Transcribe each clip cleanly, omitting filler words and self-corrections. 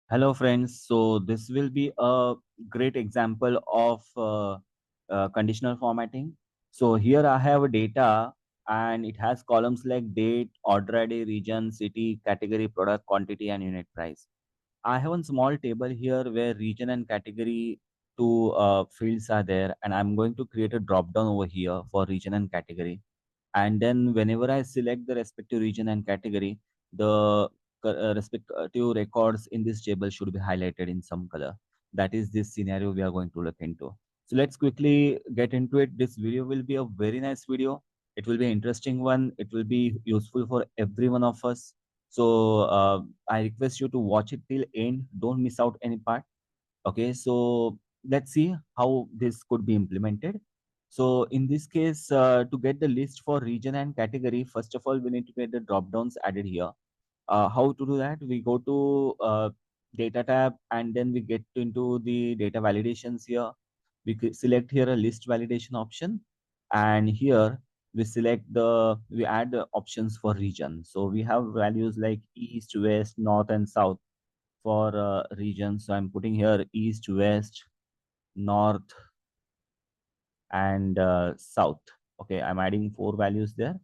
Hello, friends. So this will be a great example of conditional formatting. So here I have data and it has columns like date, order ID, region, city, category, product, quantity, and unit price. I have one small table here where region and category two fields are there, and I'm going to create a drop down over here for region and category. And then whenever I select the respective region and category, the respective records in this table should be highlighted in some color. That is this scenario we are going to look into. So let's quickly get into it. This video will be a very nice video. It will be an interesting one. It will be useful for every one of us. So I request you to watch it till end. Don't miss out any part. Okay, so let's see how this could be implemented. So in this case, to get the list for region and category, first of all, we need to get the drop downs added here. How to do that? We go to data tab and then we get into the data validations here. We select here a list validation option, and here we add the options for region. So we have values like east, west, north, and south for region. So I'm putting here east, west, north, and south. Okay, I'm adding four values there.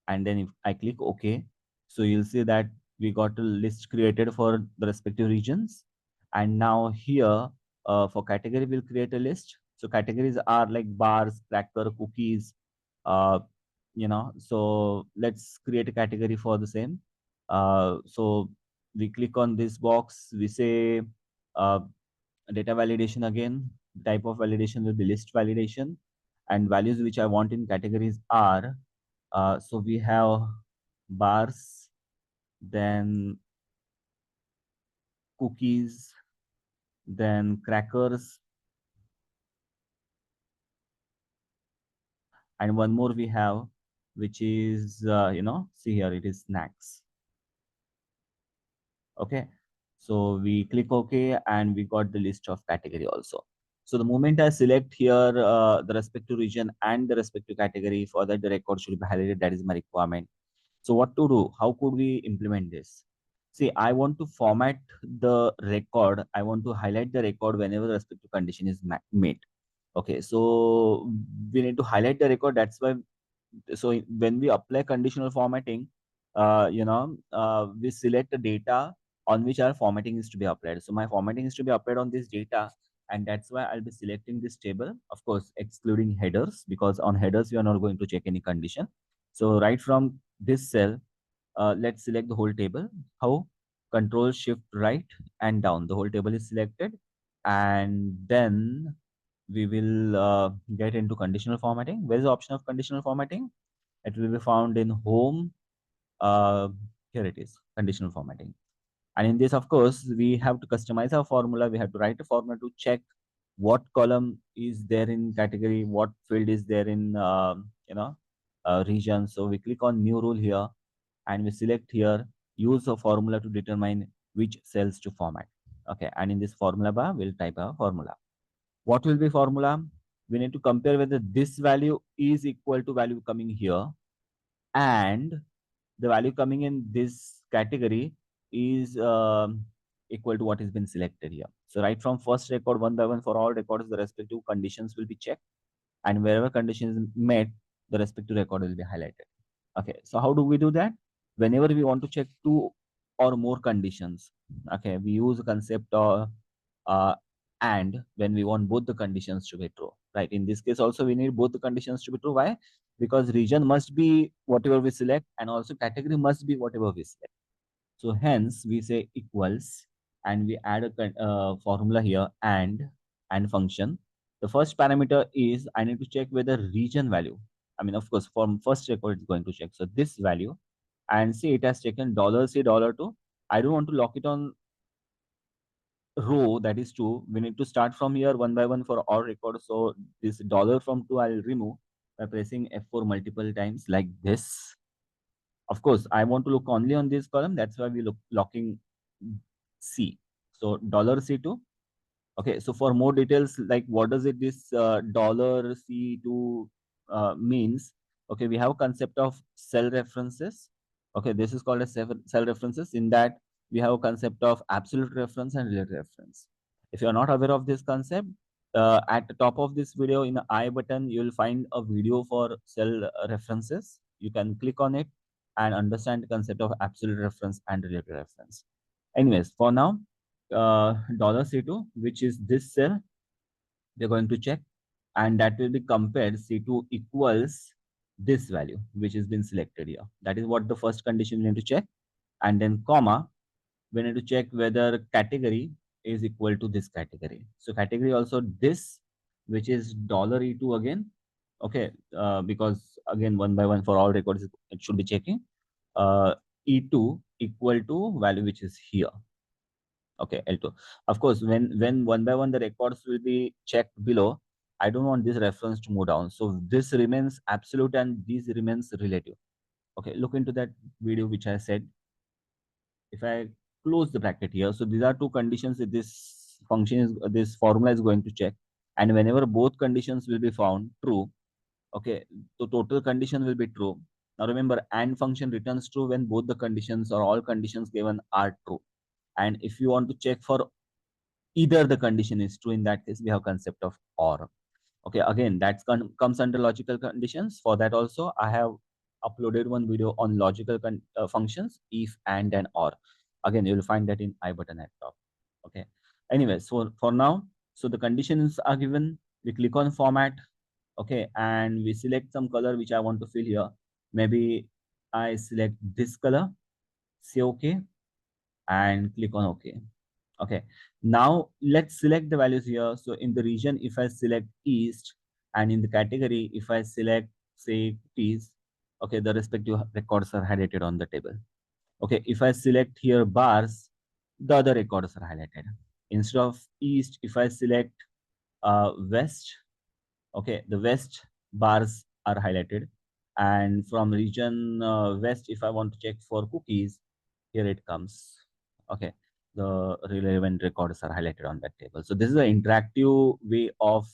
And then if I click OK, so you'll see that we got a list created for the respective regions. And now here for category, we'll create a list. So categories are like bars, cracker, cookies, uh, so let's create a category for the same. So we click on this box, we say uh, data validation again, type of validation will be list validation, and values which I want in categories are, so we have bars, then cookies, then crackers, and one more we have, which is, see here, it is snacks. Okay, so we click OK and we got the list of category also. So the moment I select here the respective region and the respective category, for that the record should be highlighted. That is my requirement. So what to do? How could we implement this? See, I want to format the record. I want to highlight the record whenever the respective condition is met. Okay, so we need to highlight the record. That's why, so when we apply conditional formatting, we select the data on which our formatting is to be applied. So my formatting is to be applied on this data, and that's why I'll be selecting this table, of course, excluding headers, because on headers, we are not going to check any condition. So right from this cell, let's select the whole table. How? Control Shift right and down. The whole table is selected, and then we will get into conditional formatting. Where is the option of conditional formatting? It will be found in home. Uh, Here it is, conditional formatting. And in this, of course, we have to customize our formula. We have to write a formula to check what column is there in category, what field is there in region. So we click on new rule here, and we select here use a formula to determine which cells to format. Okay, and in this formula bar, we'll type our formula. What will be formula? We need to compare whether this value is equal to value coming here, and the value coming in this category is equal to what has been selected here. So right from first record, one by one, for all records, the respective conditions will be checked, and wherever condition is met, the respective record will be highlighted. Okay, so how do we do that? Whenever we want to check two or more conditions, okay, we use a concept of uh, and when we want both the conditions to be true, right? In this case also, we need both the conditions to be true. Why? Because region must be whatever we select, and also category must be whatever we select. So hence we say equals, and we add a formula here, and function. The first parameter is I need to check whether region value. I mean, of course, from first record it's going to check. So this value, and see it has taken $C $2. I don't want to lock it on row, that is two. We need to start from here one by one for all records. So this dollar from two I'll remove by pressing F4 multiple times like this. Of course, I want to look only on this column. That's why we look locking C. So $C2. Okay. So for more details, like what does it this $C2 means? Okay, we have a concept of cell references. Okay, this is called as cell references. In that, we have a concept of absolute reference and relative reference. If you are not aware of this concept, at the top of this video in the I button, you will find a video for cell references. You can click on it and understand the concept of absolute reference and relative reference. Anyways, for now, $C2, which is this cell, we're going to check, and that will be compared C2 equals this value, which has been selected here. That is what the first condition we need to check. And then comma, we need to check whether category is equal to this category. So category also this, which is $E2 again. Okay, because again, one by one for all records, it should be checking. E2 equal to value which is here. Okay, L2. Of course, when one by one the records will be checked below, I don't want this reference to move down. So this remains absolute and this remains relative. Okay, look into that video which I said. If I close the bracket here, so these are two conditions that this function is, this formula is going to check. And whenever both conditions will be found true, okay, so total condition will be true. Now remember, AND function returns true when both the conditions or all conditions given are true. And if you want to check for either the condition is true, in that case we have concept of OR. Okay, again, that comes under logical conditions. For that also I have uploaded one video on logical functions, if, and OR. Again, you will find that in I button at top. Okay, anyway, so for now, so the conditions are given, we click on format. Okay, and we select some color which I want to fill here. Maybe I select this color, say okay, and click on okay. Okay, now let's select the values here. So in the region, if I select East, and in the category, if I select, say, cookies, okay, the respective records are highlighted on the table. Okay, if I select here bars, the other records are highlighted. Instead of East, if I select West, okay, the West bars are highlighted. And from region West, if I want to check for cookies, here it comes. Okay, the relevant records are highlighted on that table. So this is an interactive way of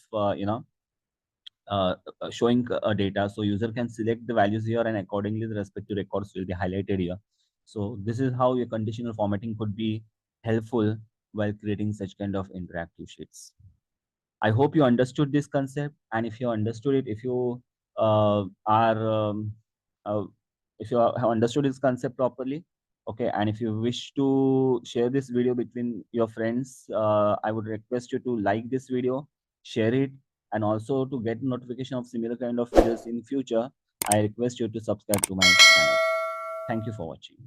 showing data. So user can select the values here, and accordingly the respective records will be highlighted here. So this is how your conditional formatting could be helpful while creating such kind of interactive sheets. I hope you understood this concept, and if you understood it, if you are uh, if you have understood this concept properly, okay, and if you wish to share this video between your friends, I would request you to like this video, share it, and also to get notification of similar kind of videos in future, I request you to subscribe to my channel. Thank you for watching.